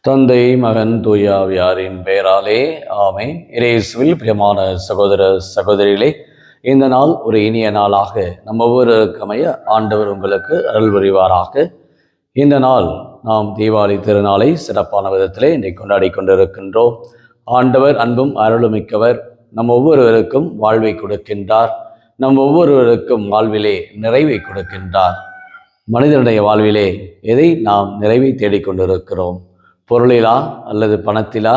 தந்தை மகன் தூயாவியாரின் பெயராலே ஆமென். இயேசுவில் பிரியமான சகோதர சகோதரிகளே, இந்த நாள் ஒரு இனிய நாளாக நம்ம ஒவ்வொருவருக்கு அமைய ஆண்டவர் உங்களுக்கு அருள் புரிவாராக. இந்த நாள் நாம் தீபாவளி திருநாளை சிறப்பான விதத்திலே இன்றைக்கு கொண்டாடி கொண்டிருக்கின்றோம். ஆண்டவர் அன்பும் அருளுமிக்கவர், நம் ஒவ்வொருவருக்கும் வாழ்வை கொடுக்கின்றார். நம் ஒவ்வொருவருக்கும் வாழ்விலே நிறைவை கொடுக்கின்றார். மனிதனுடைய வாழ்விலே எதை நாம் நிறைவை தேடிக்கொண்டிருக்கிறோம்? பொருளிலா அல்லது பணத்திலா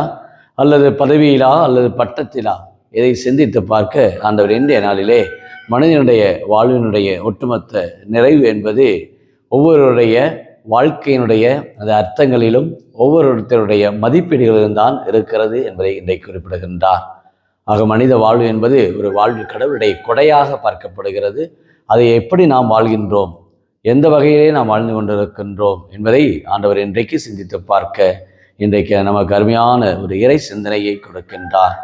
அல்லது பதவியிலா அல்லது பட்டத்திலா? இதை சிந்தித்து பார்க்க ஆண்டவர் இன்றைய நாளிலே மனிதனுடைய வாழ்வினுடைய ஒட்டுமொத்த நிறைவு என்பது ஒவ்வொருவருடைய வாழ்க்கையினுடைய அந்த அர்த்தங்களிலும் ஒவ்வொருத்தருடைய மதிப்பீடுகளிலும் தான் இருக்கிறது என்பதை இன்றைக்கு குறிப்பிடுகின்றார். ஆக மனித வாழ்வு என்பது ஒரு வாழ்வு கடவுளுடைய கொடையாக பார்க்கப்படுகிறது. அதை எப்படி நாம் வாழ்கின்றோம், எந்த வகையிலே நாம் வாழ்ந்து கொண்டிருக்கின்றோம் என்பதை ஆண்டவர் இன்றைக்கு சிந்தித்து பார்க்க இன்றைக்கு நமக்கு அருமையான ஒரு இறை சிந்தனையை கொடுக்கின்றார்.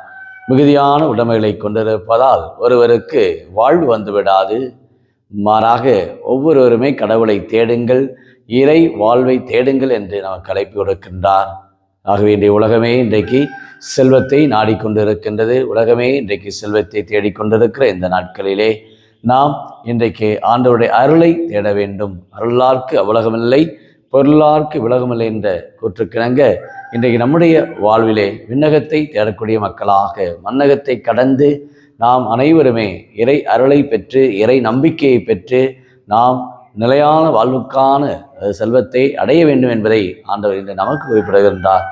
மிகுதியான உடைமைகளை கொண்டிருப்பதால் ஒருவருக்கு வாழ்வு வந்துவிடாது. மாறாக ஒவ்வொருவருமே கடவுளை தேடுங்கள், இறை வாழ்வை தேடுங்கள் என்று நமக்கு அழைப்பு கொடுக்கின்றார். ஆகவே இன்றைய உலகமே இன்றைக்கு செல்வத்தை நாடிக்கொண்டிருக்கின்றது. உலகமே இன்றைக்கு செல்வத்தை தேடிக்கொண்டிருக்கிற இந்த நாட்களிலே நாம் இன்றைக்கு ஆண்டவருடைய அருளை தேட வேண்டும். அருளார்க்கு அவ்வுலகமில்லை, பொருளார்க்கு விலகமில்லை என்ற கூற்றுக்கிணங்க இன்றைக்கு நம்முடைய வாழ்விலே விண்ணகத்தை தேடக்கூடிய மக்களாக மண்ணகத்தை கடந்து நாம் அனைவருமே இறை அருளை பெற்று இறை நம்பிக்கையை பெற்று நாம் நிலையான வாழ்வுக்கான செல்வத்தை அடைய வேண்டும் என்பதை ஆண்டவர் இன்று நமக்கு குறிப்பிடுகின்றார்.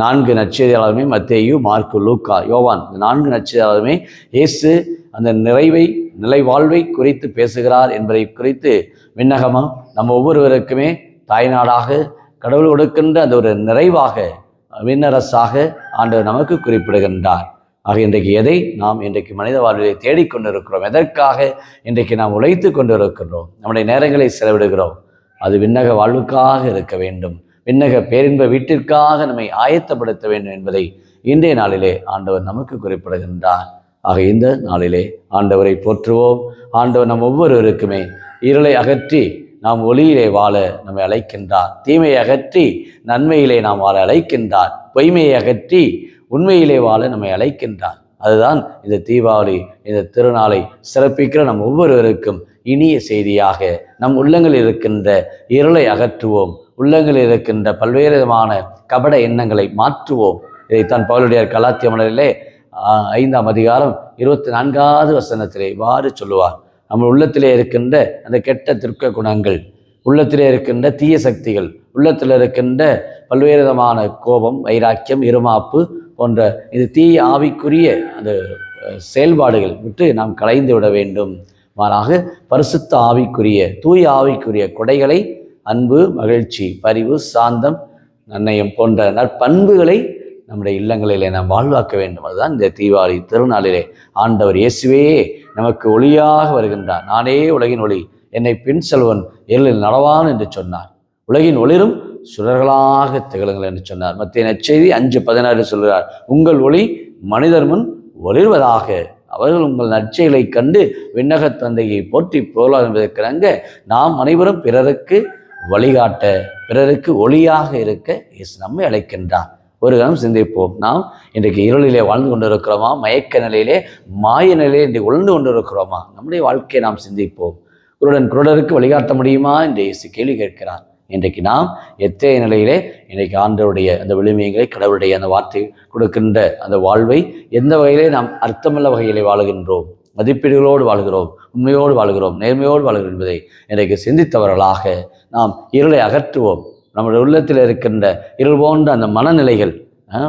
4 நற்செய்தியாளருமே மத்தேயு, மார்க்கு, லூக்கா, யோவான், 4 நற்செய்தியாளருமே இயேசு அந்த நிறைவை நிலை வாழ்வை குறித்து பேசுகிறார் என்பதை குறித்து விண்ணகமாக நம்ம ஒவ்வொருவருக்குமே தாய்நாடாக கடவுள் கொடுக்கின்ற அந்த ஒரு நிறைவாக விண்ணரசாக ஆண்டவர் நமக்கு குறிப்பிடுகின்றார். ஆக இன்றைக்கு எதை நாம் இன்றைக்கு மனித வாழ்விலை தேடிக்கொண்டிருக்கிறோம், எதற்காக இன்றைக்கு நாம் உழைத்து கொண்டிருக்கின்றோம், நம்முடைய நேரங்களை செலவிடுகிறோம், அது விண்ணக வாழ்வுக்காக இருக்க வேண்டும், விண்ணக பேரின்ப வீட்டிற்காக நம்மை ஆயத்தப்படுத்த வேண்டும் என்பதை இன்றைய நாளிலே ஆண்டவர் நமக்கு குறிப்பிடுகின்றார். ஆக இந்த நாளிலே ஆண்டவரை போற்றுவோம். ஆண்டவர் நம் ஒவ்வொருவருக்குமே இருளை அகற்றி நாம் ஒளியிலே வாழ நம்மை அழைக்கின்றார். தீமையை அகற்றி நன்மையிலே நாம் வாழ அழைக்கின்றார். பொய்மையை அகற்றி உண்மையிலே வாழ நம்மை அழைக்கின்றார். அதுதான் இந்த தீபாவளி இந்த திருநாளை சிறப்பிக்கிற நம் ஒவ்வொருவருக்கும் இனிய செய்தியாக நம் உள்ளங்களில் இருக்கின்ற இருளை அகற்றுவோம். உள்ளங்களில் இருக்கின்ற பல்வேறு விதமான கபட எண்ணங்களை மாற்றுவோம். இதைத்தான் பவுலுடையார் கலாத்திய மலரிலே 5ஆம் அதிகாரம் 24வது வசனத்திலே இவ்வாறு சொல்லுவார். நம்ம உள்ளத்திலே இருக்கின்ற அந்த கெட்ட திருக்க குணங்கள், உள்ளத்திலே இருக்கின்ற தீய சக்திகள், உள்ளத்தில் இருக்கின்ற பல்வேறு விதமான கோபம், வைராக்கியம், இருமாப்பு போன்ற இது தீய ஆவிக்குரிய அந்த செயல்பாடுகள் விட்டு நாம் களைந்து விட வேண்டும். மாறாக பரிசுத்த ஆவிக்குரிய தூய ஆவிக்குரிய கொடைகளை, அன்பு, மகிழ்ச்சி, பரிவு, சாந்தம், நன்னயம் போன்ற நற்பண்புகளை நம்முடைய இல்லங்களிலே நாம் வாழ்வாக்க வேண்டும். அதுதான் இந்த தீபாவளி திருநாளிலே ஆண்டவர் இயேசுவே நமக்கு ஒளியாக வருகின்றார். நானே உலகின் ஒளி, என்னை பின் செல்வன் இருளில் நடவான் என்று சொன்னார். உலகின் ஒளிரும் சுடர்களாக திகழுங்கள் என்று சொன்னார். மத்திய நற்செய்தி 5:16 சொல்கிறார், உங்கள் ஒளி மனிதர் முன் ஒளிர்வதாக, அவர்கள் உங்கள் நற்செயலை கண்டு விண்ணகத் தந்தையை போற்றி புகழார் என்பதற்கிணங்க நாம் அனைவரும் பிறருக்கு வழிகாட்ட, பிறருக்கு ஒளியாக இருக்க இயேசு நம்மை அழைக்கின்றார். ஒரு கணம் சிந்திப்போம். நாம் இன்றைக்கு இருளிலே வாழ்ந்து கொண்டிருக்கிறோமா? மயக்க நிலையிலே, மாய நிலையிலே இன்றைக்கு உழந்து கொண்டிருக்கிறோமா? நம்முடைய வாழ்க்கையை நாம் சிந்திப்போம். குருடருக்கு வழிகாட்ட முடியுமா என்று இயேசு கேள்வி கேட்கிறார். இன்றைக்கு நாம் எத்தகைய நிலையிலே இன்றைக்கு ஆண்டவருடைய அந்த விழுமியங்களை, கடவுளுடைய அந்த வார்த்தை கொடுக்கின்ற அந்த வாழ்வை எந்த வகையிலே நாம் அர்த்தமுள்ள வகையிலே வாழுகின்றோம், மதிப்பீடுகளோடு வாழ்கிறோம், உண்மையோடு வாழ்கிறோம், நேர்மையோடு வாழ்கிறோம் என்பதை இன்றைக்கு சிந்தித்தவர்களாக நாம் இருளை அகற்றுவோம். நம்முடைய உள்ளத்தில் இருக்கின்ற இருள் போன்ற அந்த மனநிலைகள்,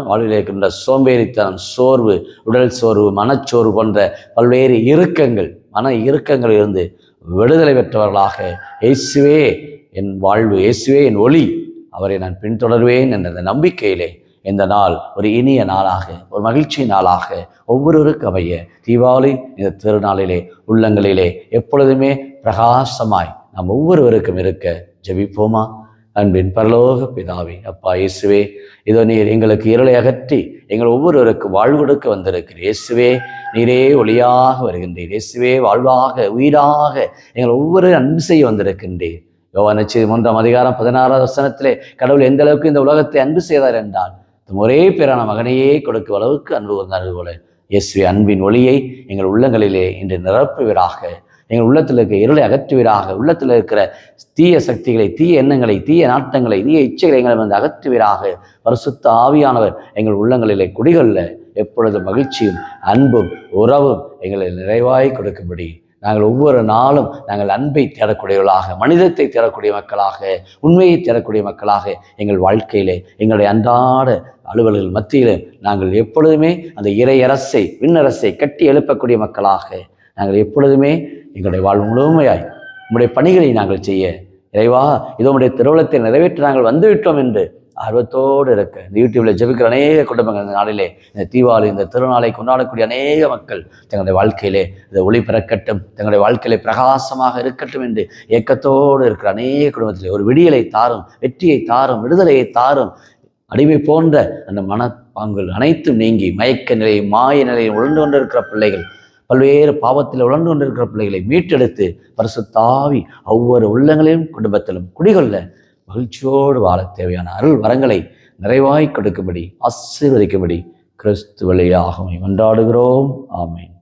வாழ்வில் இருக்கின்ற சோம்பேறித்தனம், சோர்வு, உடல் சோர்வு, மனச்சோர்வு போன்ற பல்வேறு இறுக்கங்கள், மன இறுக்கங்களிலிருந்து விடுதலை பெற்றவர்களாக இயேசுவே என் வாழ்வு, இயேசுவே என் ஒளி, அவரை நான் பின்தொடர்வேன் என்ற அந்த நம்பிக்கையிலே இந்த நாள் ஒரு இனிய நாளாக, ஒரு மகிழ்ச்சி நாளாக ஒவ்வொருவருக்கு அமைய தீபாவளி இந்த திருநாளிலே உள்ளங்களிலே எப்பொழுதுமே பிரகாசமாய் நாம் ஒவ்வொருவருக்கும் இருக்க ஜெபிப்போமா? அன்பின் பரலோக பிதாவே, அப்பா இயேசுவே, இதோ நீர் எங்களுக்கு இருளை அகற்றி எங்கள் ஒவ்வொருவருக்கு வாழ்வு கொடுக்க வந்திருக்கிறீர். இயேசுவே, நீரே ஒளியாக வருகின்றீர். இயேசுவே, வாழ்வாக உயிராக எங்கள் ஒவ்வொரு அன்பு செய்ய வந்திருக்கின்றீர். யோவான் நற்செய்தி 3:16 கடவுள் எந்த அளவுக்கு இந்த உலகத்தை அன்பு செய்தார் என்றால் ஒரே பேரான மகனையே கொடுக்கும் அளவுக்கு அன்பு வந்தார்கள் போல இயேசுவே அன்பின் ஒளியை எங்கள் உள்ளங்களிலே இன்று நிரப்புவீராக. எங்கள் உள்ளத்தில் இருக்கிற இருளை அகற்றுவீராக. உள்ளத்தில் இருக்கிற தீய சக்திகளை, தீய எண்ணங்களை, தீய நாட்டங்களை, தீய இச்சைகளை எங்களை வந்து அகற்றுவீராக. பரிசுத்த ஆவியானவர் எங்கள் உள்ளங்களிலே குடிகொள்ள எப்பொழுது மகிழ்ச்சியும் அன்பும் உறவும் எங்களை நிறைவாய் கொடுக்கும்படி நாங்கள் ஒவ்வொரு நாளும் நாங்கள் அன்பை தேடக்கூடியவர்களாக, மனிதத்தை தேடக்கூடிய மக்களாக, உண்மையை தேடக்கூடிய மக்களாக எங்கள் வாழ்க்கையிலே, எங்களுடைய அன்றாட அலுவல்கள் மத்தியிலே நாங்கள் எப்பொழுதுமே அந்த இறையரசை, விண்ணரசை கட்டி எழுப்பக்கூடிய மக்களாக நாங்கள் எப்பொழுதுமே எங்களுடைய வாழ்வு முழுமையாய் உங்களுடைய பணிகளை நாங்கள் செய்ய, இறைவா இதோ உடைய திருவுளத்தை நிறைவேற்றி நாங்கள் வந்துவிட்டோம் என்று ஆர்வத்தோடு இருக்க இந்த யூடியூப்ல ஜெபிக்கிற அநேக குடும்பங்கள் இந்த நாளிலே, இந்த தீபாவளி இந்த திருநாளை கொண்டாடக்கூடிய அநேக மக்கள் தங்களுடைய வாழ்க்கையிலே இதை ஒளி பிறக்கட்டும், தங்களுடைய வாழ்க்கையிலே பிரகாசமாக இருக்கட்டும் என்று ஏக்கத்தோடு இருக்கிற அநேக குடும்பத்திலே ஒரு விடியலை தாரும், வெற்றியை தாரும், விடுதலையை தாரும். அடிமை போன்ற அந்த மனப்பாங்குகள் அனைத்தும் நீங்கி மயக்க நிலையும் மாய நிலையும் உழந்து கொண்டிருக்கிற பிள்ளைகள், பல்வேறு பாவத்தில் உழந்து கொண்டிருக்கிற பிள்ளைகளை மீட்டெடுத்து பரிசுத்த ஆவி ஒவ்வொரு உள்ளங்களிலும் குடும்பத்திலும் குடிகொள்ள மகிழ்ச்சியோடு வாழ தேவையான அருள் வரங்களை நிறைவாய் கொடுக்கும்படி ஆசீர்வதிக்கும்படி கிறிஸ்து வழியாக கொண்டாடுகிறோம். ஆமென்.